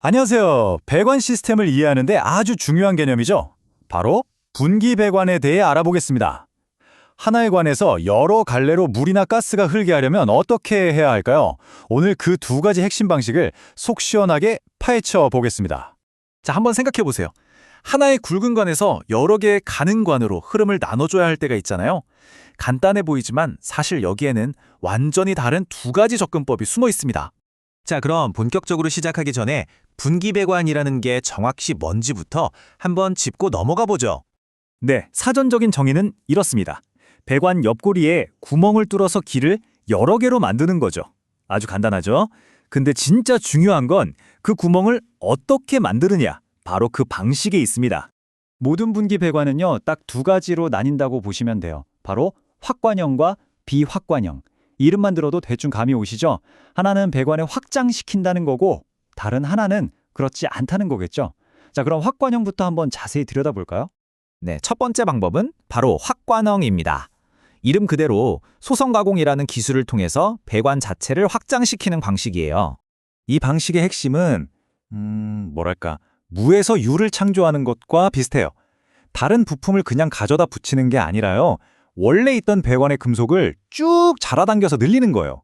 안녕하세요. 배관 시스템을 이해하는데 아주 중요한 개념이죠. 바로 분기 배관에 대해 알아보겠습니다. 하나의 관에서 여러 갈래로 물이나 가스가 흐르게 하려면 어떻게 해야 할까요? 오늘 그 두 가지 핵심 방식을 속 시원하게 파헤쳐 보겠습니다. 자, 한번 생각해 보세요. 하나의 굵은 관에서 여러 개의 가는 관으로 흐름을 나눠줘야 할 때가 있잖아요. 간단해 보이지만 사실 여기에는 완전히 다른 두 가지 접근법이 숨어 있습니다. 자, 그럼 본격적으로 시작하기 전에 분기배관이라는 게 정확히 뭔지부터 한번 짚고 넘어가 보죠. 네, 사전적인 정의는 이렇습니다. 배관 옆구리에 구멍을 뚫어서 길을 여러 개로 만드는 거죠. 아주 간단하죠? 근데 진짜 중요한 건 그 구멍을 어떻게 만드느냐, 바로 그 방식에 있습니다. 모든 분기 배관은요, 딱 두 가지로 나뉜다고 보시면 돼요. 바로 확관형과 비확관형. 이름만 들어도 대충 감이 오시죠? 하나는 배관을 확장시킨다는 거고 다른 하나는 그렇지 않다는 거겠죠? 자, 그럼 확관형부터 한번 자세히 들여다볼까요? 네, 첫 번째 방법은 바로 확관형입니다. 이름 그대로 소성 가공이라는 기술을 통해서 배관 자체를 확장시키는 방식이에요. 이 방식의 핵심은 무에서 유를 창조하는 것과 비슷해요. 다른 부품을 그냥 가져다 붙이는 게 아니라요. 원래 있던 배관의 금속을 쭉 잡아당겨서 늘리는 거예요.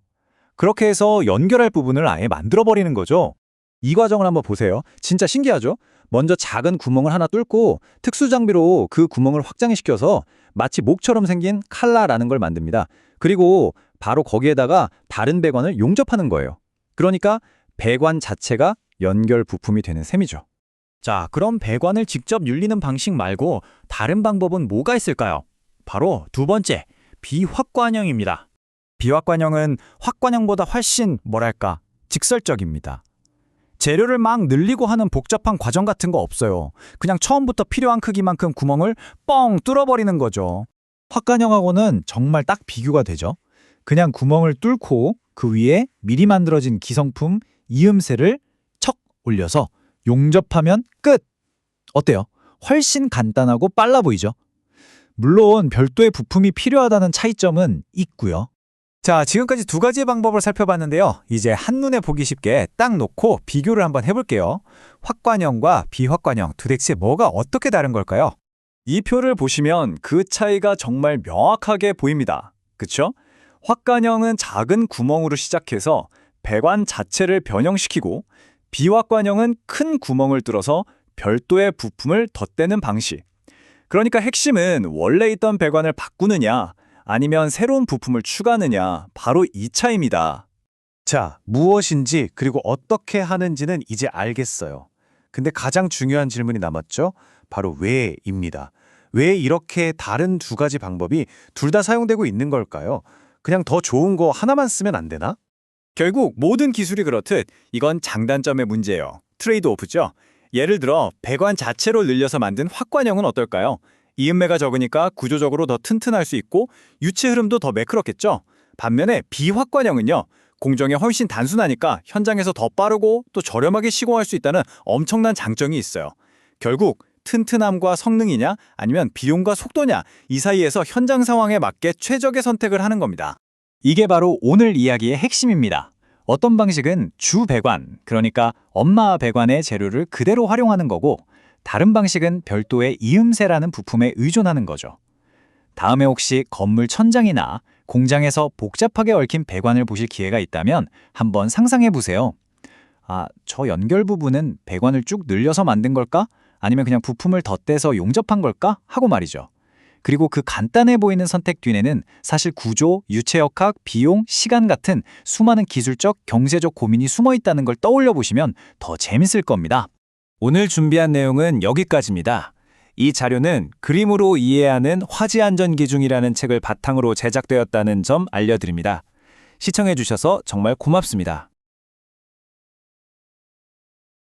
그렇게 해서 연결할 부분을 아예 만들어버리는 거죠. 이 과정을 한번 보세요. 진짜 신기하죠? 먼저 작은 구멍을 하나 뚫고 특수 장비로 그 구멍을 확장시켜서 마치 목처럼 생긴 칼라라는 걸 만듭니다. 그리고 바로 거기에다가 다른 배관을 용접하는 거예요. 그러니까 배관 자체가 연결 부품이 되는 셈이죠. 자, 그럼 배관을 직접 눌리는 방식 말고 다른 방법은 뭐가 있을까요? 바로 두 번째, 비확관형입니다. 비확관형은 확관형보다 훨씬 직설적입니다. 재료를 막 늘리고 하는 복잡한 과정 같은 거 없어요. 그냥 처음부터 필요한 크기만큼 구멍을 뻥 뚫어버리는 거죠. 확관형하고는 정말 딱 비교가 되죠. 그냥 구멍을 뚫고 그 위에 미리 만들어진 기성품 이음새를 척 올려서 용접하면 끝! 어때요? 훨씬 간단하고 빨라 보이죠? 물론 별도의 부품이 필요하다는 차이점은 있고요. 자, 지금까지 두 가지의 방법을 살펴봤는데요. 이제 한눈에 보기 쉽게 딱 놓고 비교를 한번 해볼게요. 확관형과 비확관형, 도대체 뭐가 어떻게 다른 걸까요? 이 표를 보시면 그 차이가 정말 명확하게 보입니다. 그쵸? 확관형은 작은 구멍으로 시작해서 배관 자체를 변형시키고 비확관형은 큰 구멍을 뚫어서 별도의 부품을 덧대는 방식. 그러니까 핵심은 원래 있던 배관을 바꾸느냐 아니면 새로운 부품을 추가하느냐, 바로 이 차이입니다. 자, 무엇인지 그리고 어떻게 하는지는 이제 알겠어요. 근데 가장 중요한 질문이 남았죠? 바로 왜입니다. 왜 이렇게 다른 두 가지 방법이 둘 다 사용되고 있는 걸까요? 그냥 더 좋은 거 하나만 쓰면 안 되나? 결국 모든 기술이 그렇듯 이건 장단점의 문제예요. 트레이드 오프죠. 예를 들어 배관 자체로 늘려서 만든 확관형은 어떨까요? 이음매가 적으니까 구조적으로 더 튼튼할 수 있고 유체 흐름도 더 매끄럽겠죠. 반면에 비확관형은요. 공정이 훨씬 단순하니까 현장에서 더 빠르고 또 저렴하게 시공할 수 있다는 엄청난 장점이 있어요. 결국 튼튼함과 성능이냐 아니면 비용과 속도냐, 이 사이에서 현장 상황에 맞게 최적의 선택을 하는 겁니다. 이게 바로 오늘 이야기의 핵심입니다. 어떤 방식은 주 배관, 그러니까 엄마 배관의 재료를 그대로 활용하는 거고, 다른 방식은 별도의 이음새라는 부품에 의존하는 거죠. 다음에 혹시 건물 천장이나 공장에서 복잡하게 얽힌 배관을 보실 기회가 있다면 한번 상상해 보세요. 아, 저 연결 부분은 배관을 쭉 늘려서 만든 걸까? 아니면 그냥 부품을 덧대서 용접한 걸까? 하고 말이죠. 그리고 그 간단해 보이는 선택 뒤에는 사실 구조, 유체역학, 비용, 시간 같은 수많은 기술적, 경제적 고민이 숨어 있다는 걸 떠올려 보시면 더 재밌을 겁니다. 오늘 준비한 내용은 여기까지입니다. 이 자료는 그림으로 이해하는 화재안전기준이라는 책을 바탕으로 제작되었다는 점 알려드립니다. 시청해 주셔서 정말 고맙습니다.